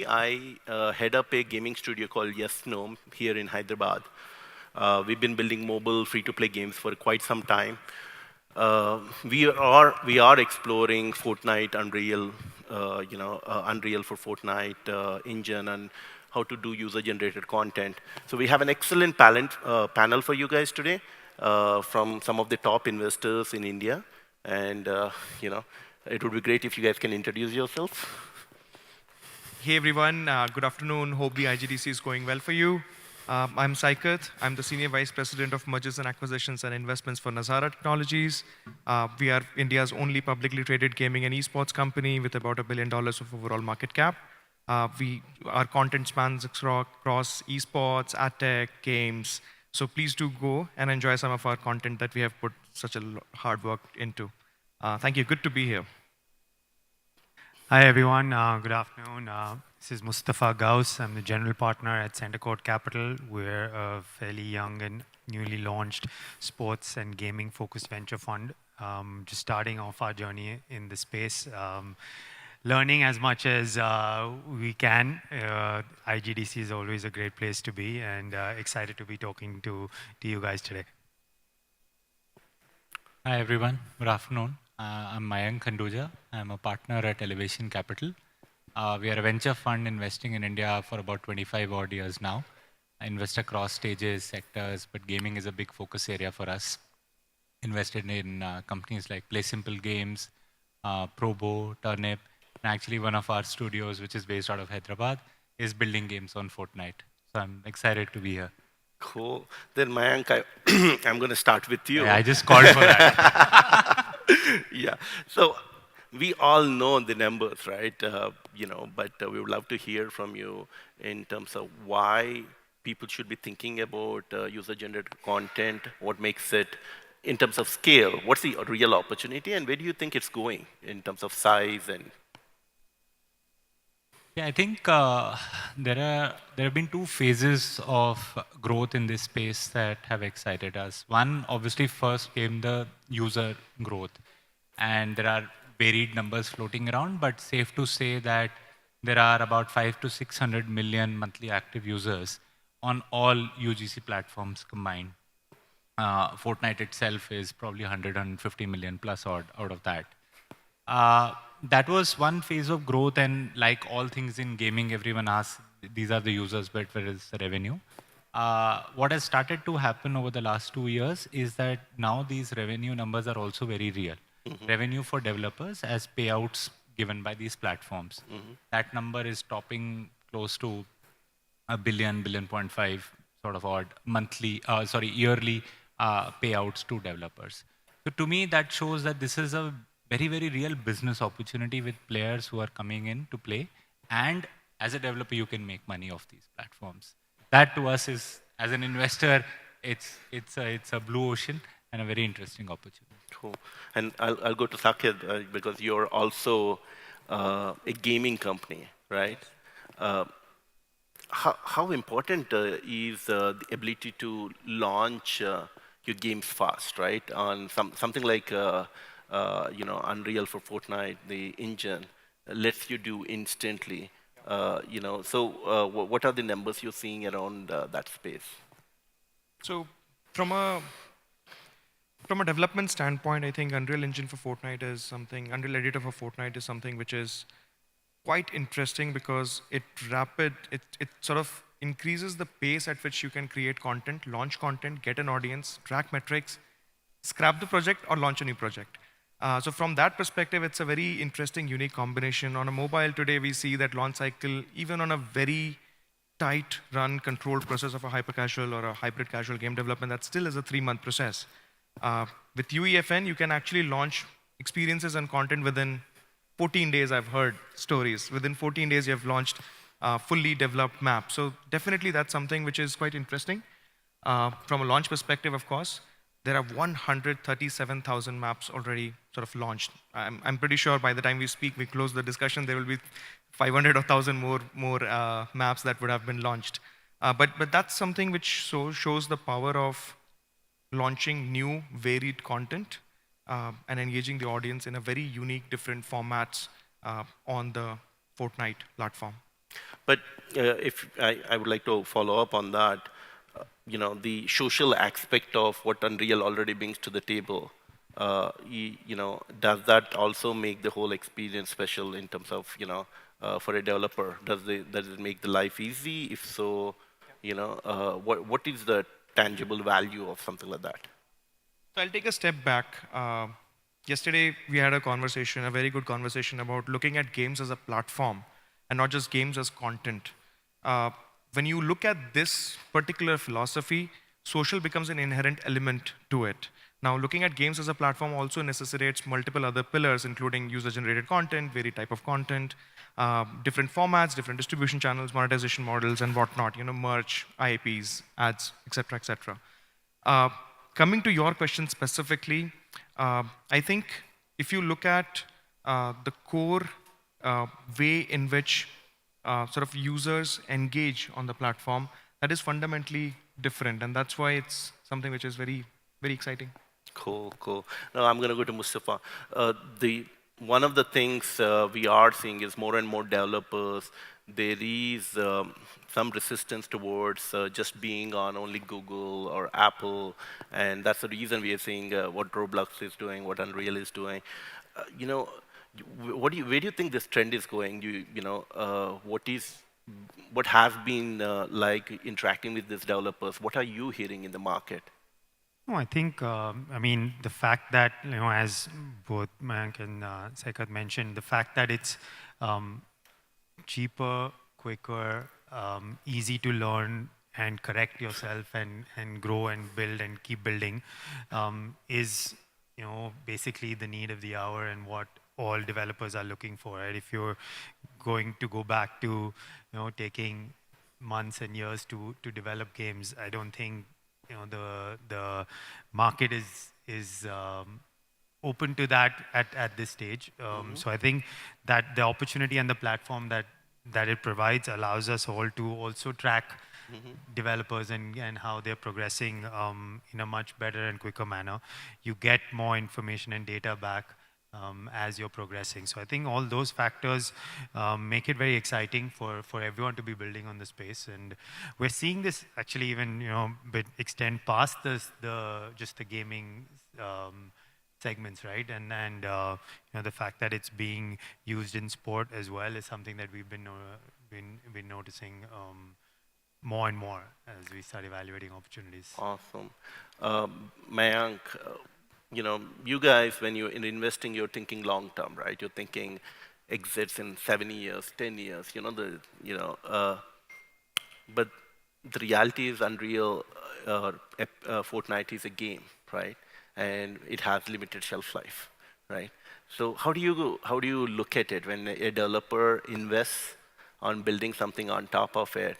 I head up a gaming studio called Yes Gnome here in Hyderabad. We've been building mobile free-to-play games for quite some time. We are exploring Fortnite, Unreal, Unreal for Fortnite engine, and how to do user-generated content. So we have an excellent panel for you guys today from some of the top investors in India, and it would be great if you guys can introduce yourselves. Hey everyone, good afternoon. Hope the IGDC is going well for you. I'm Saikat. I'm the Senior Vice President of Mergers and Acquisitions and Investments for Nazara Technologies. We are India's only publicly traded gaming and esports company with about $1 billion of overall market cap. Our content spans across esports, ad tech, games. So please do go and enjoy some of our content that we have put such a hard work into. Thank you. Good to be here. Hi everyone, good afternoon. This is Mustafa Gauss. I'm the general partner at Center Court Capital. We're a fairly young and newly launched sports and gaming focused venture fund. Just starting off our journey in the space, learning as much as we can. IGDC is always a great place to be, and excited to be talking to you guys today. Hi everyone, good afternoon. I'm Mayank Khanduja. I'm a partner at Elevation Capital. We are a venture fund investing in India for about 25 odd years now. I invest across stages, sectors, but gaming is a big focus area for us. Invested in companies like Play Simple Games, Probo, Turnip, and actually one of our studios, which is based out of Hyderabad, is building games on Fortnite. So I'm excited to be here. Cool. Then Mayank, I'm going to start with you. Yeah, I just called for that. Yeah. So we all know the numbers, right? But we would love to hear from you in terms of why people should be thinking about user-generated content, what makes it in terms of scale, what's the real opportunity, and where do you think it's going in terms of size and... Yeah, I think there have been two phases of growth in this space that have excited us. One, obviously, first came the user growth, and there are varied numbers floating around, but safe to say that there are about 500 to 600 million monthly active users on all UGC platforms combined. Fortnite itself is probably 150 million plus odd out of that. That was one phase of growth, and like all things in gaming, everyone asks, these are the users, but where is the revenue? What has started to happen over the last 2 years is that now these revenue numbers are also very real. Revenue for developers as payouts given by these platforms. That number is topping close to $1 billion, 1.5 billion sort of odd yearly payouts to developers. So to me, that shows that this is a very, very real business opportunity with players who are coming in to play. And as a developer, you can make money off these platforms. That to us is, as an investor, it's a blue ocean and a very interesting opportunity. Cool. And I'll go to Saket because you're also a gaming company, right? How important is the ability to launch your games fast, right? On something like Unreal for Fortnite, the engine lets you do instantly. So what are the numbers you're seeing around that space? So from a development standpoint, I think Unreal Engine for Fortnite is something, Unreal Editor for Fortnite is something which is quite interesting because it sort of increases the pace at which you can create content, launch content, get an audience, track metrics, scrap the project or launch a new project. So from that perspective, it's a very interesting, unique combination. On a mobile today, we see that launch cycle, even on a very tight run, controlled process of a hyper-casual or a hybrid casual game development, that still is a 3-month process. With UEFN, you can actually launch experiences and content within 14 days, I've heard stories. Within 14 days, you have launched fully developed map. So definitely that's something which is quite interesting. From a launch perspective, of course, there are 137,000 maps already sort of launched. I'm pretty sure by the time we speak, we close the discussion, there will be 500 or 1,000 more maps that would have been launched. But that's something which shows the power of launching new, varied content and engaging the audience in a very unique, different formats on the Fortnite platform. But if I would like to follow up on that, the social aspect of what Unreal already brings to the table, does that also make the whole experience special in terms of, for a developer? Does it make the life easy? If so, what is the tangible value of something like that? So I'll take a step back. Yesterday, we had a conversation, a very good conversation about looking at games as a platform and not just games as content. Uh, when you look at this particular philosophy, social becomes an inherent element to it. Now, looking at games as a platform also necessitates multiple other pillars, including user-generated content, varied type of content, different formats, different distribution channels, monetization models, and whatnot. Merch, IAPs, ads, etc., etc. Uh, Coming to your question specifically, I think if you look at the core way in which sort of users engage on the platform, that is fundamentally different, and that's why it's something which is very, very exciting. Cool, cool. Now I'm going to go to Mustafa. One of the things we are seeing is more and more developers. There is some resistance towards just being on only Google or Apple, and that's the reason we are seeing what Roblox is doing, what Unreal is doing. You know, where do you think this trend is going? What has been like interacting with these developers? What are you hearing in the market? No, I think, I mean, the fact that, as both Mayank and Saikat mentioned, the fact that it's cheaper, quicker, easy to learn and correct yourself and grow and build and keep building is, basically the need of the hour and what all developers are looking for. Right? If you're going to go back to, taking months and years to develop games, I don't think the market is open to that at this stage. So I think that the opportunity and the platform that it provides allows us all to also track developers and how they're progressing in a much better and quicker manner. You get more information and data back as you're progressing. So I think all those factors make it very exciting for everyone to be building on the space. And we're seeing this actually even, bit extend past just the gaming segments, right? And the fact that it's being used in sport as well is something that we've been noticing more and more as we start evaluating opportunities. Awesome. Mayank, you guys, when you're investing, you're thinking long term, right? You're thinking exits in 7 years, 10 years, but the reality is Unreal Fortnite is a game, right? And it has limited shelf life, right? So how do you look at it when a developer invests on building something on top of it?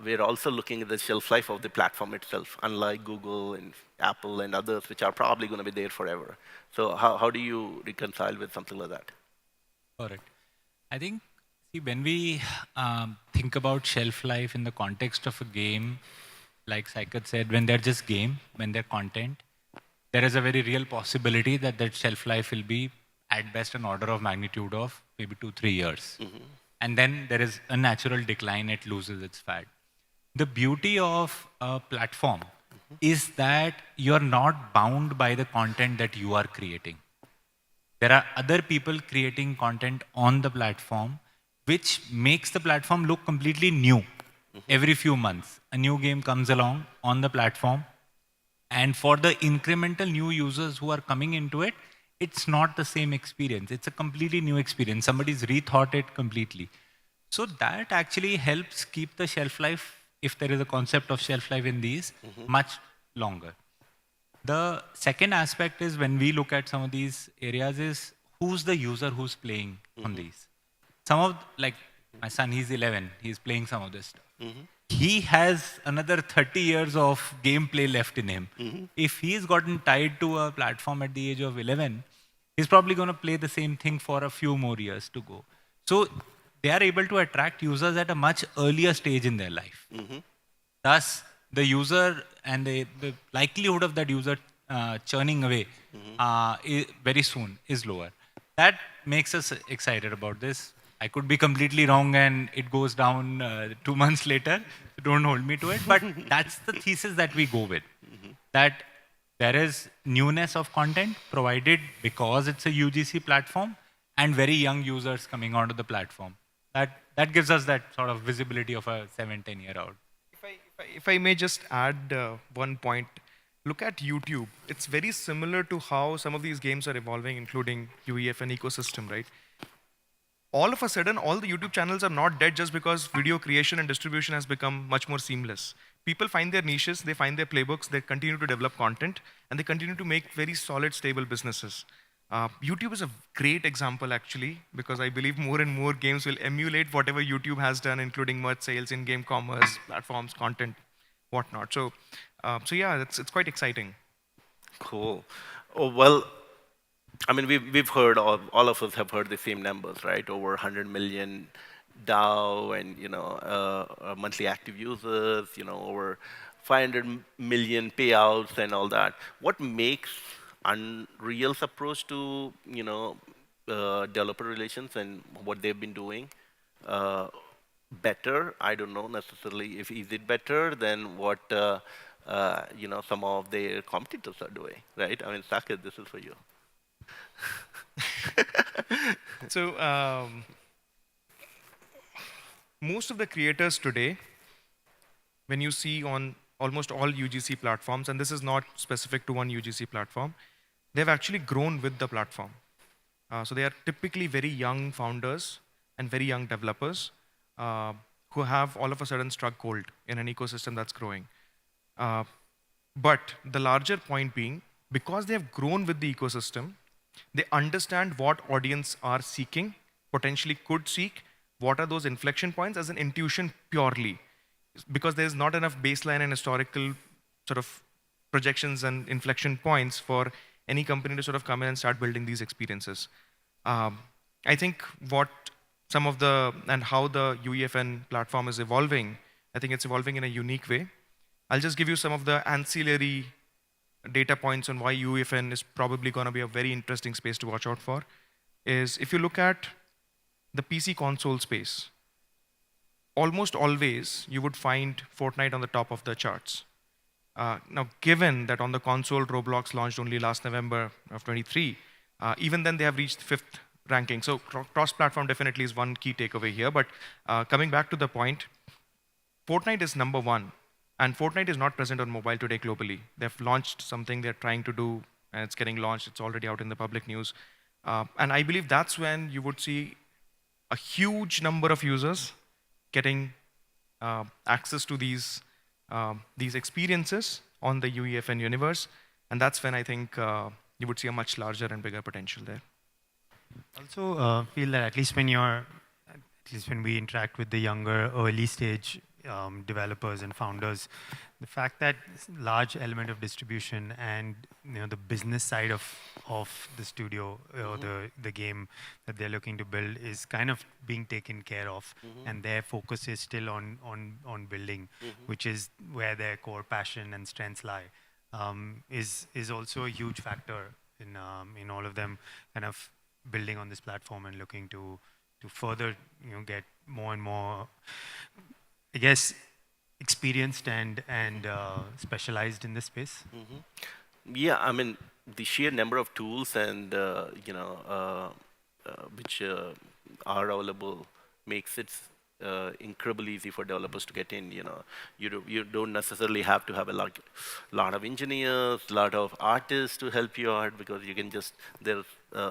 We're also looking at the shelf life of the platform itself, unlike Google and Apple and others, which are probably going to be there forever. So how do you reconcile with something like that? Correct. I think, see, when we think about shelf life in the context of a game, like Saikat said, when they're just game, when they're content, there is a very real possibility that that shelf life will be at best an order of magnitude of maybe 2-3 years. And then there is a natural decline, it loses its fat. The beauty of a platform is that you're not bound by the content that you are creating. There are other people creating content on the platform, which makes the platform look completely new. Every few months, a new game comes along on the platform. And for the incremental new users who are coming into it, it's not the same experience. It's a completely new experience. Somebody's rethought it completely. So that actually helps keep the shelf life, if there is a concept of shelf life in these, much longer. The second aspect is when we look at some of these areas is who's the user who's playing on these. Some of, like my son, he's 11, he's playing some of this stuff. He has another 30 years of gameplay left in him. If he's gotten tied to a platform at the age of 11, he's probably going to play the same thing for a few more years to go. So they are able to attract users at a much earlier stage in their life. Thus, the user and the likelihood of that user churning away very soon is lower. That makes us excited about this. I could be completely wrong and it goes down 2 months later. Don't hold me to it. But that's the thesis that we go with. That there is newness of content provided because it's a UGC platform and very young users coming onto the platform. That gives us that sort of visibility of a 7-10-year-old. If I may just add one point, look at YouTube. It's very similar to how some of these games are evolving, including UEFN ecosystem, right? All of a sudden, all the YouTube channels are not dead just because video creation and distribution has become much more seamless. People find their niches, they find their playbooks, they continue to develop content, and they continue to make very solid, stable businesses. YouTube is a great example, actually, because I believe more and more games will emulate whatever YouTube has done, including merch sales, in-game commerce, platforms, content, whatnot. So yeah, it's quite exciting. Cool. Oh, well, I mean, we've heard, all of us have heard the same numbers, right? Over 100 million DAO and, monthly active users, over 500 million payouts and all that. What makes Unreal's approach to, developer relations and what they've been doing better? I don't know necessarily if is it better than what, some of their competitors are doing, right? I mean, Saket, this is for you. So most of the creators today, when you see on almost all UGC platforms, and this is not specific to one UGC platform, they've actually grown with the platform. So they are typically very young founders and very young developers who have all of a sudden struck gold in an ecosystem that's growing. But the larger point being, because they have grown with the ecosystem, they understand what audience are seeking, potentially could seek, what are those inflection points as an intuition purely. Because there's not enough baseline and historical sort of projections and inflection points for any company to sort of come in and start building these experiences. I think what some of and how the UEFN platform is evolving, I think it's evolving in a unique way. I'll just give you some of the ancillary data points on why UEFN is probably going to be a very interesting space to watch out for. Is if you look at the PC console space, almost always you would find Fortnite on the top of the charts. Now, given that on the console, Roblox launched only last November of 23, even then they have reached 5th ranking. So cross-platform definitely is one key takeaway here. But coming back to the point, Fortnite is number one. And Fortnite is not present on mobile today globally. They've launched something they're trying to do, and it's getting launched. It's already out in the public news. And I believe that's when you would see a huge number of users getting access to these experiences on the UEFN universe. And that's when I think you would see a much larger and bigger potential there. Also feel that at least when we interact with the younger early stage developers and founders, the fact that large element of distribution and the business side of the studio or the game that they're looking to build is kind of being taken care of, and their focus is still on building, which is where their core passion and strengths lie, is also a huge factor in all of them kind of building on this platform and looking to further get more and more, I guess, experienced and specialized in this space. Yeah, I mean, the sheer number of tools and which are available makes it incredibly easy for developers to get in. You don't necessarily have to have a lot of engineers, lot of artists to help you out, because you can just there's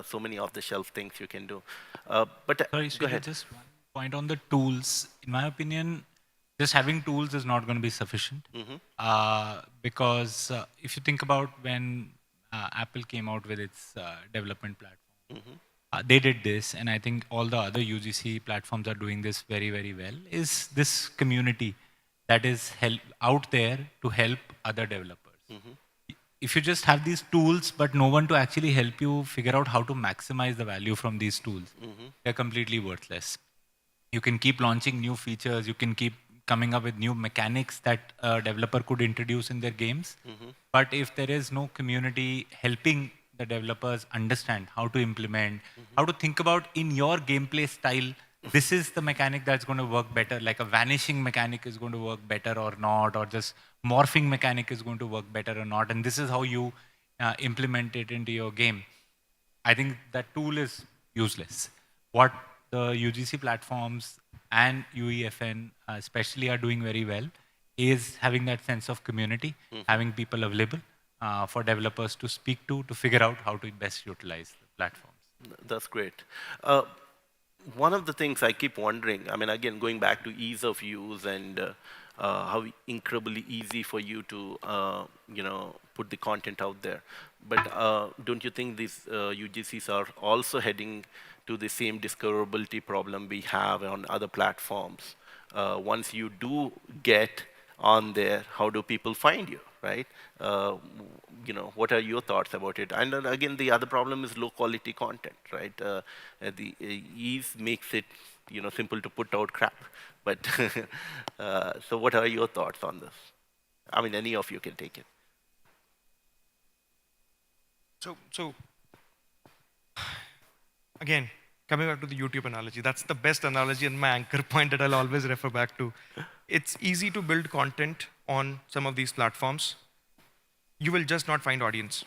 so many off-the-shelf things you can do. But Sorry, go ahead. just one point on the tools. In my opinion, just having tools is not going to be sufficient, because if you think about when Apple came out with its development platform, they did this, and I think all the other UGC platforms are doing this very, very well, is this community that is out there to help other developers. If you just have these tools, but no one to actually help you figure out how to maximize the value from these tools, they're completely worthless. You can keep launching new features, you can keep coming up with new mechanics that a developer could introduce in their games. But if there is no community helping the developers understand how to implement, how to think about in your gameplay style, this is the mechanic that's going to work better, like a vanishing mechanic is going to work better or not, or just morphing mechanic is going to work better or not, and this is how you implement it into your game. I think that tool is useless. What the UGC platforms and UEFN especially are doing very well is having that sense of community, having people available for developers to speak to figure out how to best utilize the platforms. That's great. One of the things I keep wondering, I mean, again, going back to ease of use and how incredibly easy for you to, put the content out there. But don't you think these UGCs are also heading to the same discoverability problem we have on other platforms? Once you do get on there, how do people find you, right? What are your thoughts about it? And then again, the other problem is low quality content, right? The ease makes it, simple to put out crap. But so what are your thoughts on this? I mean, any of you can take it. So again, coming back to the YouTube analogy, that's the best analogy and my anchor point that I'll always refer back to. It's easy to build content on some of these platforms. You will just not find audience.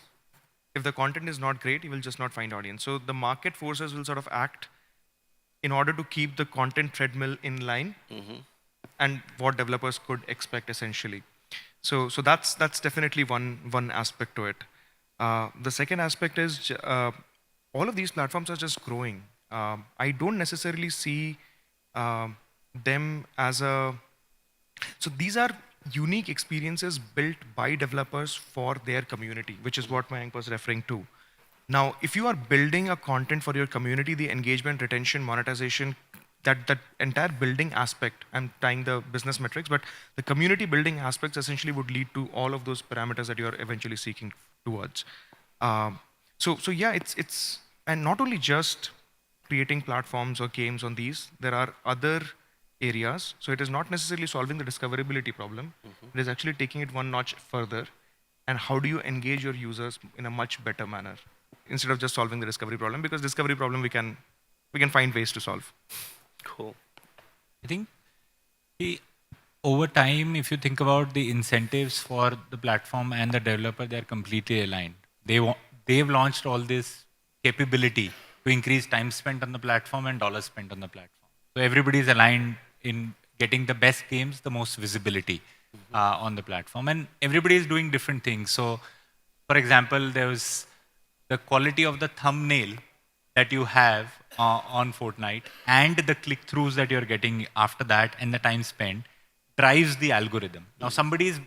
If the content is not great, you will just not find audience. So the market forces will sort of act in order to keep the content treadmill in line and what developers could expect essentially. So that's definitely one aspect to it. The second aspect is all of these platforms are just growing. I don't necessarily see them as a... So these are unique experiences built by developers for their community, which is what Mayank was referring to. Now, if you are building a content for your community, the engagement, retention, monetization, that entire building aspect, I'm tying the business metrics, but the community building aspects essentially would lead to all of those parameters that you're eventually seeking towards. So yeah, it's and not only just creating platforms or games on these, there are other areas. So it is not necessarily solving the discoverability problem. It is actually taking it one notch further. And how do you engage your users in a much better manner instead of just solving the discovery problem? Because discovery problem we can find ways to solve. Cool. I think over time, if you think about the incentives for the platform and the developer, they're completely aligned. They've launched all this capability to increase time spent on the platform and dollars spent on the platform. So everybody's aligned in getting the best games, the most visibility on the platform. And everybody is doing different things. So, for example, there's the quality of the thumbnail that you have on Fortnite and the click-throughs that you're getting after that and the time spent drives the algorithm. Now, somebody's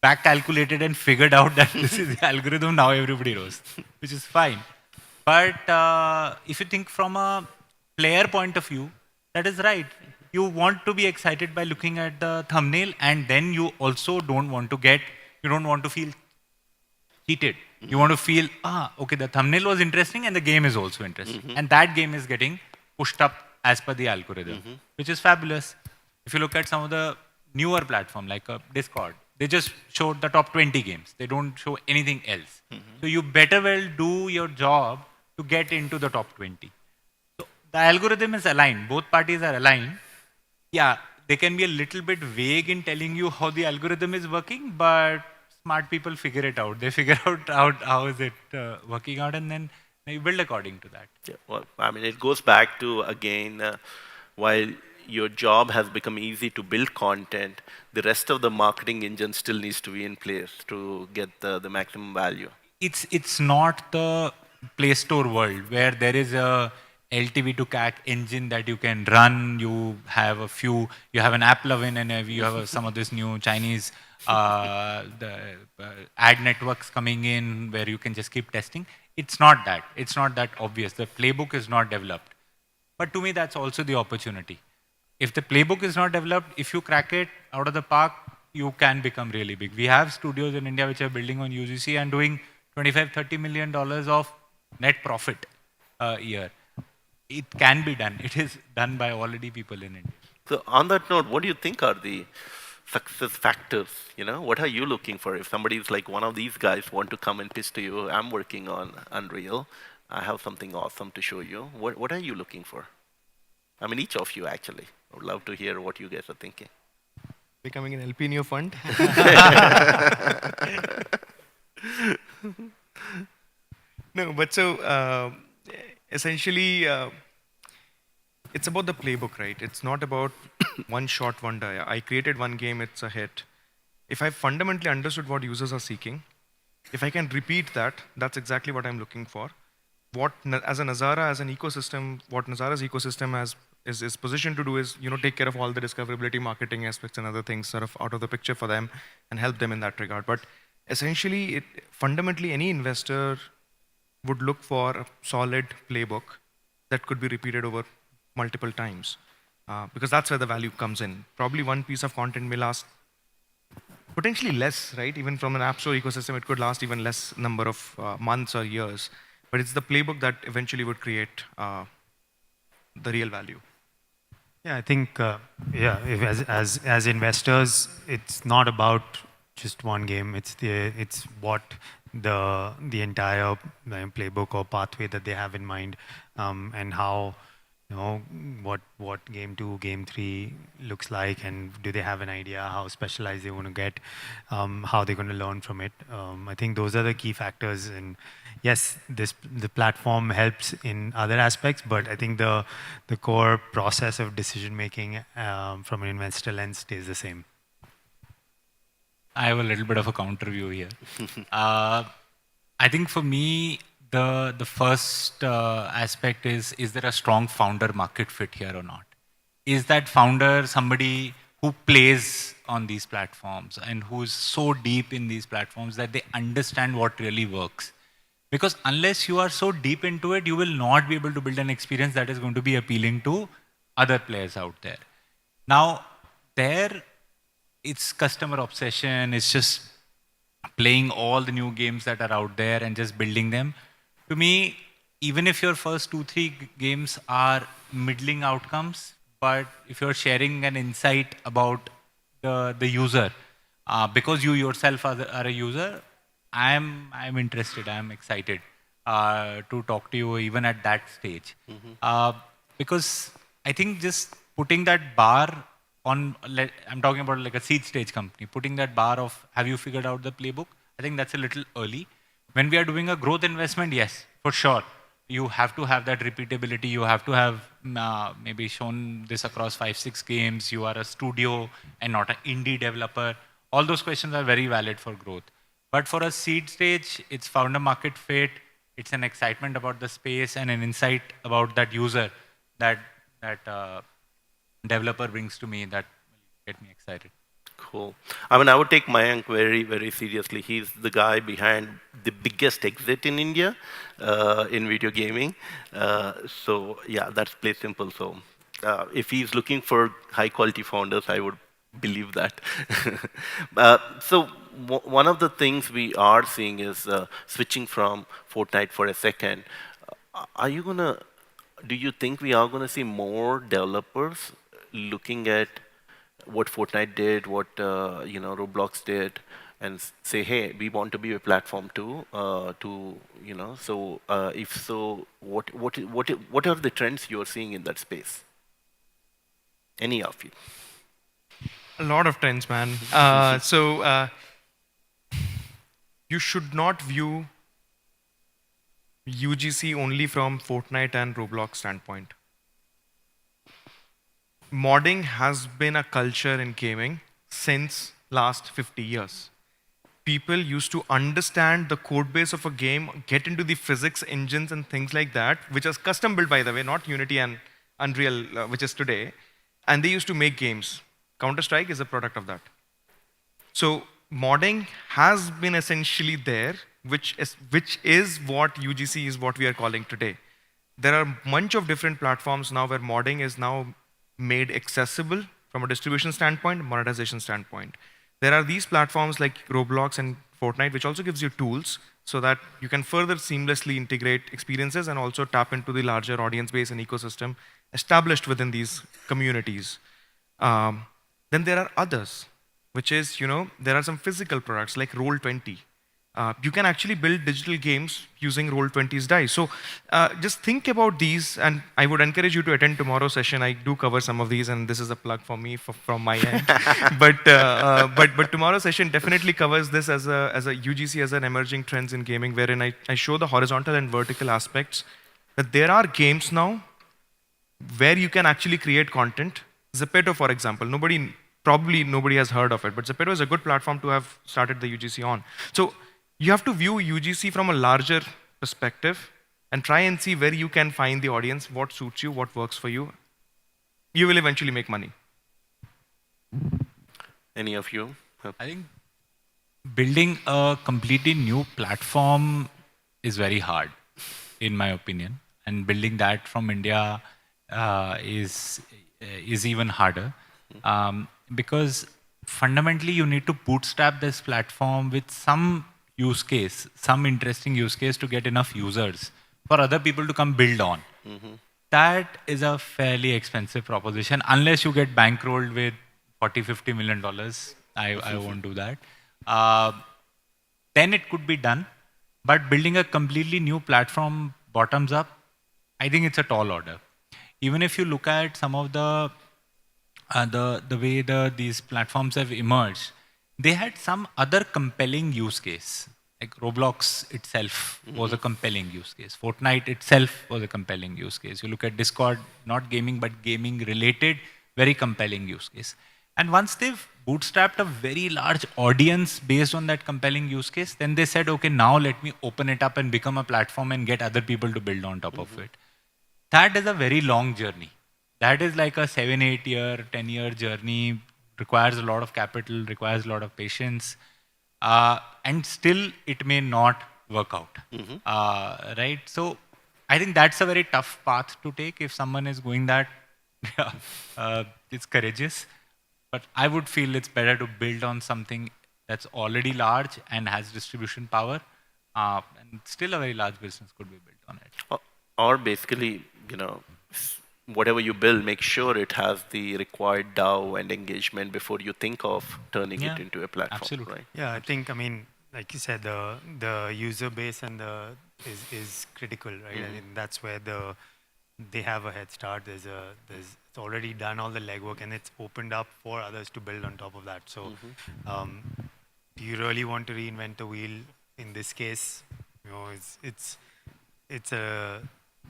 back calculated and figured out that this is the algorithm, now everybody knows, which is fine. But if you think from a player point of view, that is right. You want to be excited by looking at the thumbnail, and then you also don't want to feel cheated. You want to feel, okay, the thumbnail was interesting and the game is also interesting. And that game is getting pushed up as per the algorithm, which is fabulous. If you look at some of the newer platforms like Discord, they just show the top 20 games. They don't show anything else. So you better well do your job to get into the top 20. So the algorithm is aligned. Both parties are aligned. Yeah, they can be a little bit vague in telling you how the algorithm is working, but smart people figure it out. They figure out how is it working out, and then you build according to that. Yeah, well, I mean, it goes back to, again, while your job has become easy to build content, the rest of the marketing engine still needs to be in place to get the maximum value. It's not the Play Store world where there is a LTV to CAC engine that you can run. You have an app login, and you have some of this new Chinese ad networks coming in where you can just keep testing. It's not that. It's not that obvious. The playbook is not developed. But to me, that's also the opportunity. If the playbook is not developed, if you crack it out of the park, you can become really big. We have studios in India which are building on UGC and doing $25–30 million of net profit a year. It can be done. It is done by already people in India. So on that note, what do you think are the success factors? What are you looking for? If somebody's like one of these guys want to come and pitch to you, I'm working on Unreal, I have something awesome to show you. What are you looking for? I mean, each of you, actually. I would love to hear what you guys are thinking. Becoming an LP in your fund? No, but so essentially, it's about the playbook, right? It's not about one shot wonder. I created one game, it's a hit. If I fundamentally understood what users are seeking, if I can repeat that, that's exactly what I'm looking for. As a Nazara, as an ecosystem, what Nazara's ecosystem is positioned to do is, take care of all the discoverability, marketing aspects and other things sort of out of the picture for them and help them in that regard. But essentially, fundamentally, any investor would look for a solid playbook that could be repeated over multiple times, because that's where the value comes in. Probably one piece of content may last potentially less, right? Even from an app store ecosystem, it could last even less number of months or years. But it's the playbook that eventually would create the real value. Yeah, I think if as investors, it's not about just one game. It's what the entire playbook or pathway that they have in mind, and how what game 2, game 3 looks like, and do they have an idea how specialized they want to get, how they're going to learn from it. I think those are the key factors. And yes, the platform helps in other aspects, but I think the core process of decision making from an investor lens stays the same. I have a little bit of a counter view here. I think for me, the first aspect is there a strong founder market fit here or not? Is that founder somebody who plays on these platforms and who's so deep in these platforms that they understand what really works? Because unless you are so deep into it, you will not be able to build an experience that is going to be appealing to other players out there. Now, it's customer obsession. It's just playing all the new games that are out there and just building them. To me, even if your first 2-3 games are middling outcomes, but if you're sharing an insight about the user, because you yourself are a user, I'm interested. I'm excited to talk to you even at that stage, because I think just putting that bar on, I'm talking about like a seed stage company, putting that bar of have you figured out the playbook? I think that's a little early. When we are doing a growth investment, yes, for sure. You have to have that repeatability. You have to have maybe shown this across 5-6 games. You are a studio and not an indie developer. All those questions are very valid for growth. But for a seed stage, it's founder market fit. It's an excitement about the space and an insight about that user that developer brings to me that will get me excited. Cool. I mean, I would take Mayank very, very seriously. He's the guy behind the biggest exit in India in video gaming. So yeah, that's play simple. So if he's looking for high quality founders, I would believe that. So one of the things we are seeing is switching from Fortnite for a second. Do you think we are going to see more developers looking at what Fortnite did, what Roblox did, and say, hey, we want to be a platform too. So if so, what are the trends you are seeing in that space? Any of you? A lot of trends, man. You should not view UGC only from Fortnite and Roblox standpoint. Modding has been a culture in gaming since last 50 years. People used to understand the code base of a game, get into the physics engines and things like that, which is custom built, by the way, not Unity and Unreal, which is today. And they used to make games. Counter-Strike is a product of that. So modding has been essentially there, which is what UGC is what we are calling today. There are a bunch of different platforms now where modding is now made accessible from a distribution standpoint, monetization standpoint. There are these platforms like Roblox and Fortnite, which also gives you tools so that you can further seamlessly integrate experiences and also tap into the larger audience base and ecosystem established within these communities. Then there are others, which is, there are some physical products like Roll20. you can actually build digital games using Roll20's dice. So just think about these, and I would encourage you to attend tomorrow's session. I do cover some of these, and this is a plug for me from my end. but tomorrow's session definitely covers this as a UGC, as an emerging trends in gaming, wherein I show the horizontal and vertical aspects. That there are games now where you can actually create content. Zepeto, for example, probably nobody has heard of it, but Zepeto is a good platform to have started the UGC on. So you have to view UGC from a larger perspective and try and see where you can find the audience, what suits you, what works for you. You will eventually make money. Any of you? I think building a completely new platform is very hard, in my opinion, and building that from India is even harder, because fundamentally you need to bootstrap this platform with some use case, some interesting use case to get enough users for other people to come build on. That is a fairly expensive proposition unless you get bankrolled with $40-50 million. I won't do that. Then it could be done. But building a completely new platform bottoms up, I think it's a tall order. Even if you look at some of the way these platforms have emerged, they had some other compelling use case. Like Roblox itself was a compelling use case. Fortnite itself was a compelling use case. You look at Discord, not gaming, but gaming related, very compelling use case. And once they've bootstrapped a very large audience based on that compelling use case, then they said, okay, now let me open it up and become a platform and get other people to build on top of it. That is a very long journey. That is like a 7, 8 year, 10-year journey, requires a lot of capital, requires a lot of patience, and still it may not work out, right? So I think that's a very tough path to take if someone is going that, it's courageous. But I would feel it's better to build on something that's already large and has distribution power, and still a very large business could be built on it. Or basically, whatever you build, make sure it has the required DAO and engagement before you think of turning it into a platform. Absolutely. Right? Yeah, I think, I mean, like you said, the user base and is critical, right? I think that's where they have a head start. It's already done all the legwork, and it's opened up for others to build on top of that. So, do you really want to reinvent the wheel? In this case, it's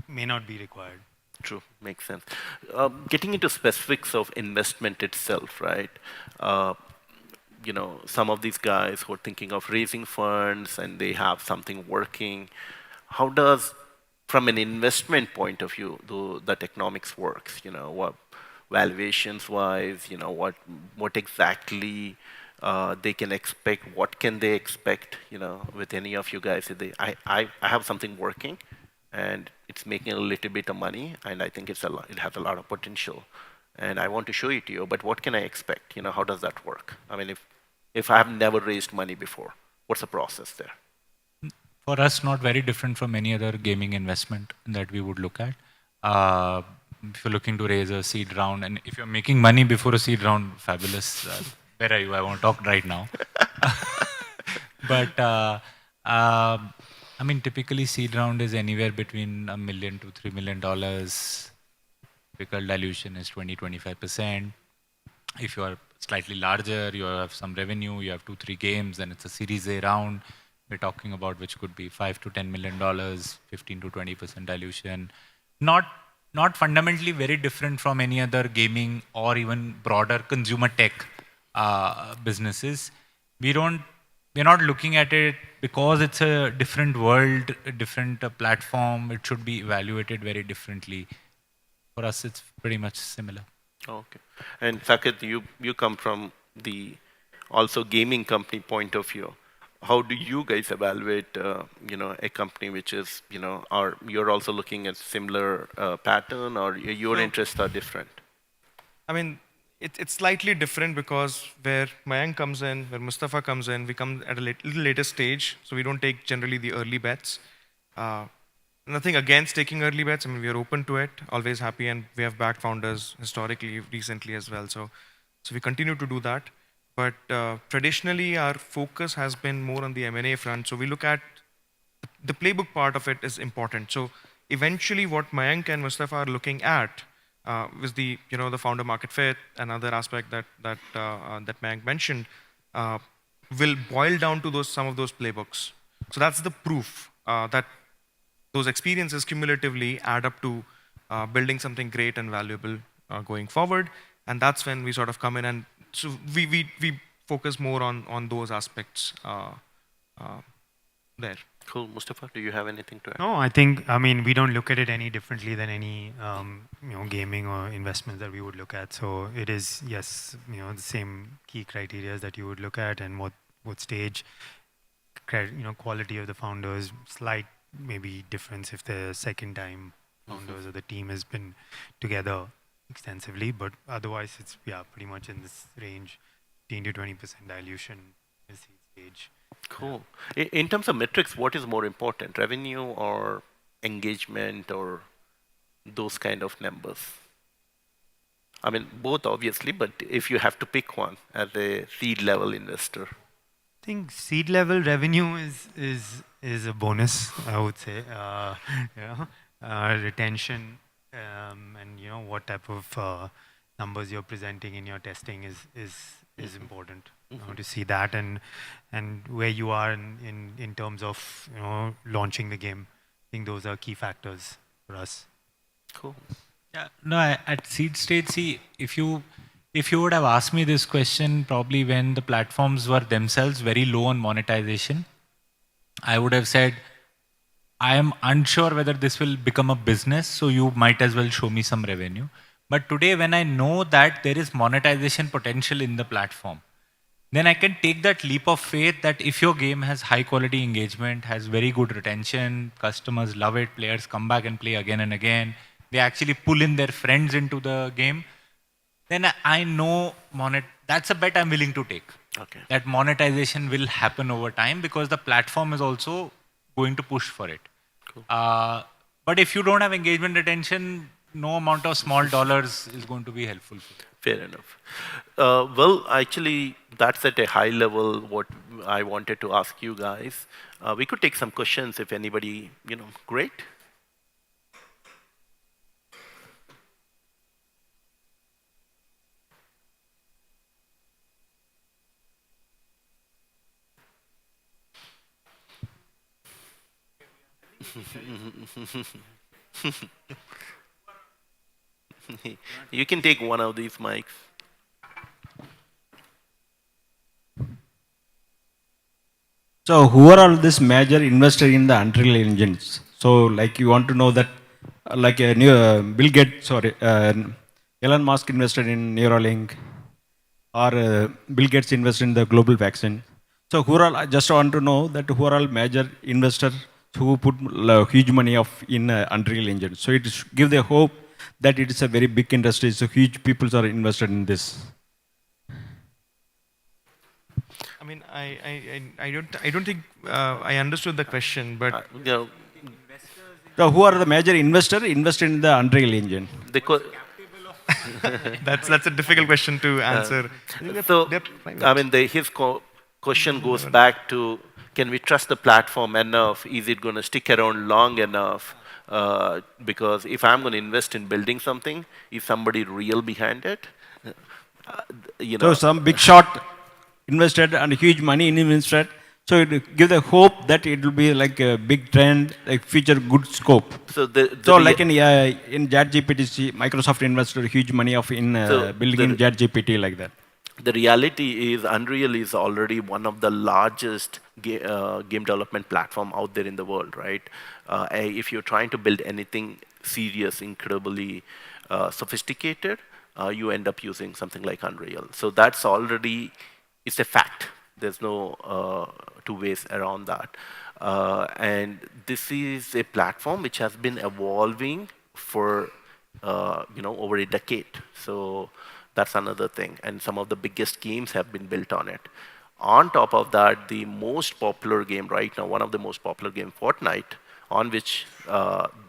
may not be required. True, makes sense. Getting into specifics of investment itself, right? Some of these guys who are thinking of raising funds and they have something working. How does, from an investment point of view, that economics works? What valuations wise? What exactly they can expect? What can they expect? With any of you guys, I have something working, and it's making a little bit of money, and I think it has a lot of potential, and I want to show it to you. But what can I expect? How does that work? I mean, if I have never raised money before, what's the process there? For us, not very different from any other gaming investment that we would look at. If you're looking to raise a seed round, and if you're making money before a seed round, fabulous. Where are you? I won't talk right now. But I mean, typically seed round is anywhere between $1 million to $3 million. Typical dilution is 20-25%. If you are slightly larger, you have some revenue, you have 2-3 games, then it's a Series A round. We're talking about which could be $5 to $10 million, 15 to 20% dilution. Not fundamentally very different from any other gaming or even broader consumer tech businesses. We're not looking at it because it's a different world, a different platform. It should be evaluated very differently. For us, it's pretty much similar. Okay. And Saket, you come from the also gaming company point of view. How do you guys evaluate, a company which is, or you're also looking at similar pattern, or your interests are different? I mean, it's slightly different because where Mayank comes in, where Mustafa comes in, we come at a little later stage, so we don't take generally the early bets. Nothing against taking early bets. I mean, we are open to it, always happy, and we have backed founders historically, recently as well. So we continue to do that. But traditionally, our focus has been more on the M&A front. So we look at the playbook part of it is important. So eventually, what Mayank and Mustafa are looking at was the founder market fit. Another aspect that Mayank mentioned will boil down to some of those playbooks. So that's the proof that those experiences cumulatively add up to building something great and valuable going forward. And that's when we sort of come in, and so we focus more on those aspects there. Cool. Mustafa, do you have anything to add? No, I mean, we don't look at it any differently than any, gaming or investments that we would look at. So it is, yes, the same key criteria that you would look at, and what stage, quality of the founders, slight maybe difference if the second time founders or the team has been together extensively, but otherwise it's, pretty much in this range, 10 to 20% dilution is the stage. Cool. In terms of metrics, what is more important, revenue or engagement or those kind of numbers? I mean, both obviously, but if you have to pick one as a seed level investor. I think seed level revenue is a bonus, I would say. Retention and what type of numbers you're presenting in your testing is important. To see that and where you are in terms of launching the game. I think those are key factors for us. Cool. Yeah, no, at seed stage, see, if you would have asked me this question probably when the platforms were themselves very low on monetization, I would have said, I am unsure whether this will become a business, so you might as well show me some revenue. But today, when I know that there is monetization potential in the platform, then I can take that leap of faith that if your game has high quality engagement, has very good retention, customers love it, players come back and play again and again, they actually pull in their friends into the game, then I know that's a bet I'm willing to take. Okay. That monetization will happen over time because the platform is also going to push for it. Cool. But if you don't have engagement retention, no amount of small dollars is going to be helpful. Fair enough. Well, actually, that's at a high level what I wanted to ask you guys. We could take some questions if anybody, great. You can take one of these mics. So who are all this major investor in the Unreal Engines? So like you want to know that like a new Bill Gates, Elon Musk invested in Neuralink, or Bill Gates invested in the global vaccine. So who are all, I just want to know that who are all major investors who put huge money in Unreal Engine. So it give the hope that it is a very big industry. So huge people are invested in this. I mean, I don't think I understood the question, but So who are the major investors invested in the Unreal Engine? that's a difficult question to answer. So, I mean, his question goes back to, can we trust the platform enough? Is it going to stick around long enough? Because if I'm going to invest in building something, is somebody real behind it? So some big shot invested and huge money invested. So it give the hope that it will be like a big trend, like future good scope. So like in ChatGPT, Microsoft invested huge money in building ChatGPT like that. The reality is Unreal is already one of the largest game development platform out there in the world, right? If you're trying to build anything serious, incredibly sophisticated, you end up using something like Unreal. So that's already, it's a fact. There's no two ways around that. And this is a platform which has been evolving for over a decade. So that's another thing. And some of the biggest games have been built on it. On top of that, the most popular game right now, one of the most popular game, Fortnite, on which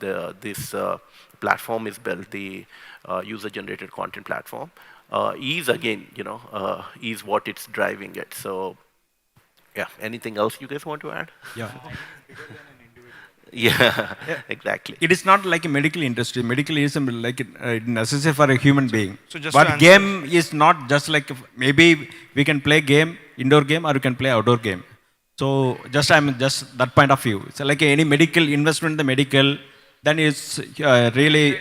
this platform is built, the user-generated content platform, Ease again, is what it's driving it. So yeah, anything else you guys want to add? Yeah. Yeah, Yeah. exactly. It is not like a medical industry. Medical is like necessary for a human being. So just to But answer, game is not just like maybe we can play game, indoor game, or we can play outdoor game. So I'm just that point of view. So like any medical investment in the medical, then it's really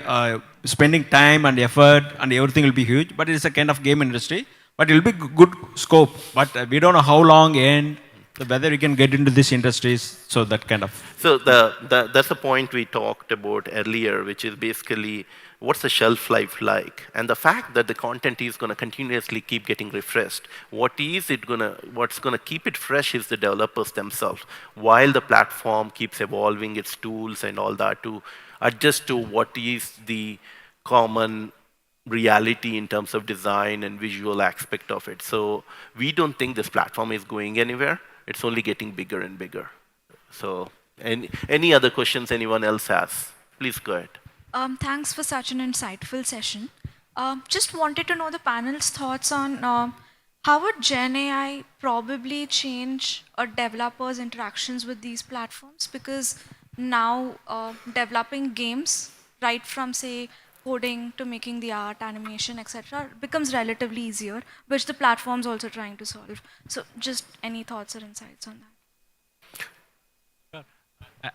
spending time and effort and everything will be huge. But it's a kind of game industry. But it will be good scope. But we don't know how long and whether we can get into this industries. So that kind of. So that's the point we talked about earlier, which is basically what's the shelf life like, and the fact that the content is going to continuously keep getting refreshed. What's going to keep it fresh is the developers themselves, while the platform keeps evolving its tools and all that to adjust to what is the common reality in terms of design and visual aspect of it. So we don't think this platform is going anywhere. It's only getting bigger and bigger. So any other questions anyone else has? Please go ahead. Thanks for such an insightful session. Just wanted to know the panel's thoughts on how would GenAI probably change a developer's interactions with these platforms? Because now developing games, right from say coding to making the art, animation, etc., becomes relatively easier, which the platform's also trying to solve. So just any thoughts or insights on that?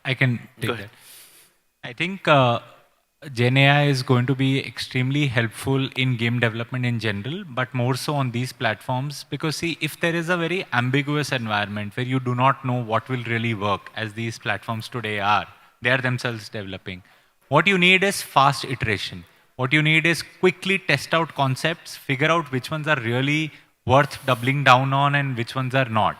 I can take Go ahead. that. I think GenAI is going to be extremely helpful in game development in general, but more so on these platforms because see, if there is a very ambiguous environment where you do not know what will really work, as these platforms today are, they are themselves developing. What you need is fast iteration. What you need is quickly test out concepts, figure out which ones are really worth doubling down on and which ones are not.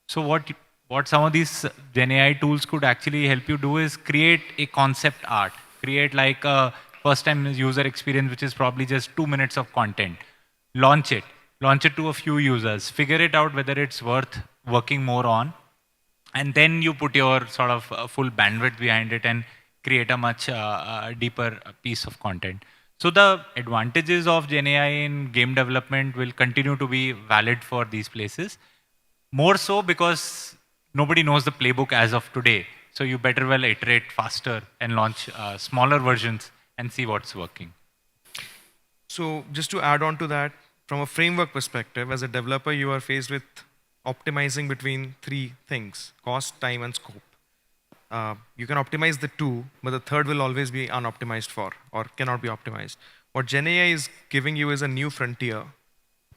So what some of these GenAI tools could actually help you do is create a concept art, create like a first time user experience, which is probably just 2 minutes of content. Launch it to a few users, figure it out whether it's worth working more on, and then you put your sort of full bandwidth behind it and create a much deeper piece of content. So the advantages of GenAI in game development will continue to be valid for these places. More so because nobody knows the playbook as of today. So you better well iterate faster and launch smaller versions and see what's working. so just to add on to that, from a framework perspective, as a developer, you are faced with optimizing between three things: cost, time, and scope. You can optimize the two, but the third will always be unoptimized for or cannot be optimized. What GenAI is giving you is a new frontier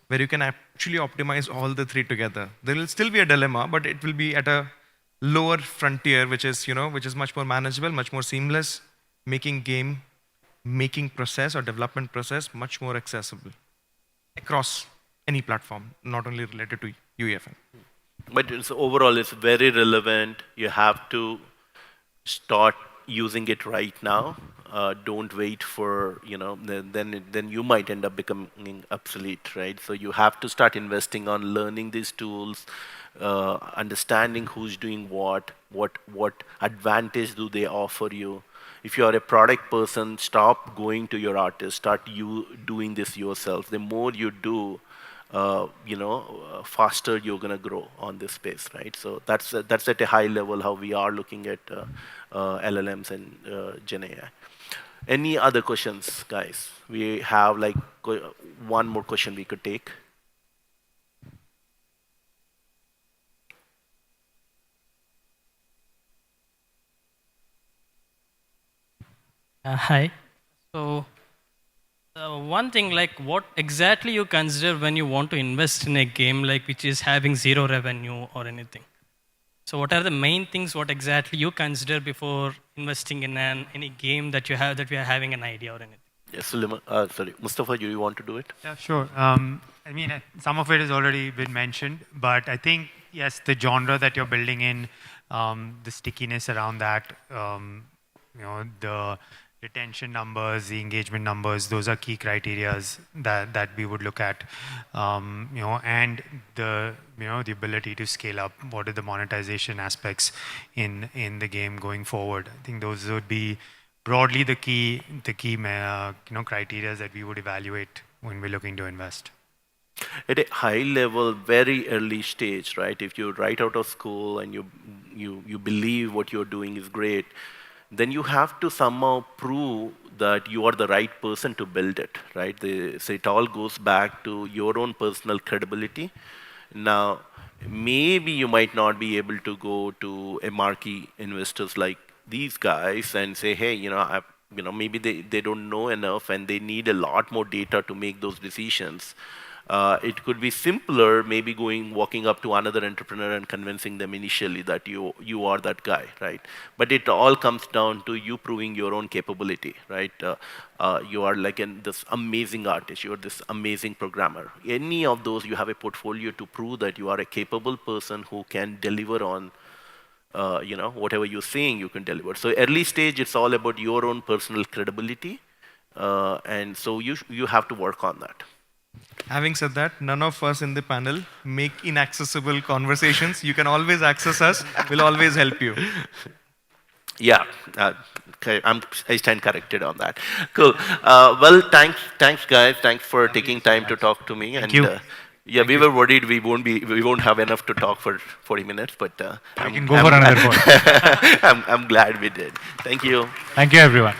where you can actually optimize all the three together. There will still be a dilemma, but it will be at a lower frontier, which is, which is much more manageable, much more seamless, making process or development process much more accessible across any platform, not only related to UEFN. But overall, it's very relevant. You have to start using it right now. Don't wait for, then you might end up becoming obsolete, right? So you have to start investing on learning these tools, understanding who's doing what advantage do they offer you. If you are a product person, stop going to your artist, start you doing this yourself. The more you do, faster you're going to grow on this space, right? So that's at a high level how we are looking at LLMs and GenAI. Any other questions, guys? We have like one more question we could take. Hi. So, one thing, like, what exactly you consider when you want to invest in a game, like, which is having zero revenue or anything? So, what are the main things? What exactly you consider before investing in any game that you have that we are having an idea or anything? Yes, sorry, Mustafa, do you want to do it? Yeah, sure. I mean, some of it has already been mentioned, but I think, yes, the genre that you're building in, the stickiness around that, the retention numbers, the engagement numbers, those are key criterias that we would look at, and the ability to scale up. What are the monetization aspects in the game going forward? I think those would be broadly the key criteria that we would evaluate when we're looking to invest? At a high level, very early stage, right? If you're right out of school and you believe what you're doing is great, then you have to somehow prove that you are the right person to build it, right? So it all goes back to your own personal credibility. Now, maybe you might not be able to go to a marquee investors like these guys and say, hey, maybe they don't know enough and they need a lot more data to make those decisions. It could be simpler, maybe walking up to another entrepreneur and convincing them initially that you are that guy, right? But it all comes down to you proving your own capability, right? You are like this amazing artist, you're this amazing programmer. Any of those, you have a portfolio to prove that you are a capable person who can deliver on whatever you're saying you can deliver. So early stage, it's all about your own personal credibility. And so you have to work on that. Having said that, none of us in the panel make inaccessible conversations. You can always access us. We'll always help you. Yeah, okay, I stand corrected on that. Cool. Well, thanks, guys. Thanks for taking time to talk to me. Thank you. Yeah, we were worried we won't have enough to talk for 40 minutes, but We can go for another 40. I'm glad we did. Thank you. Thank you, everyone.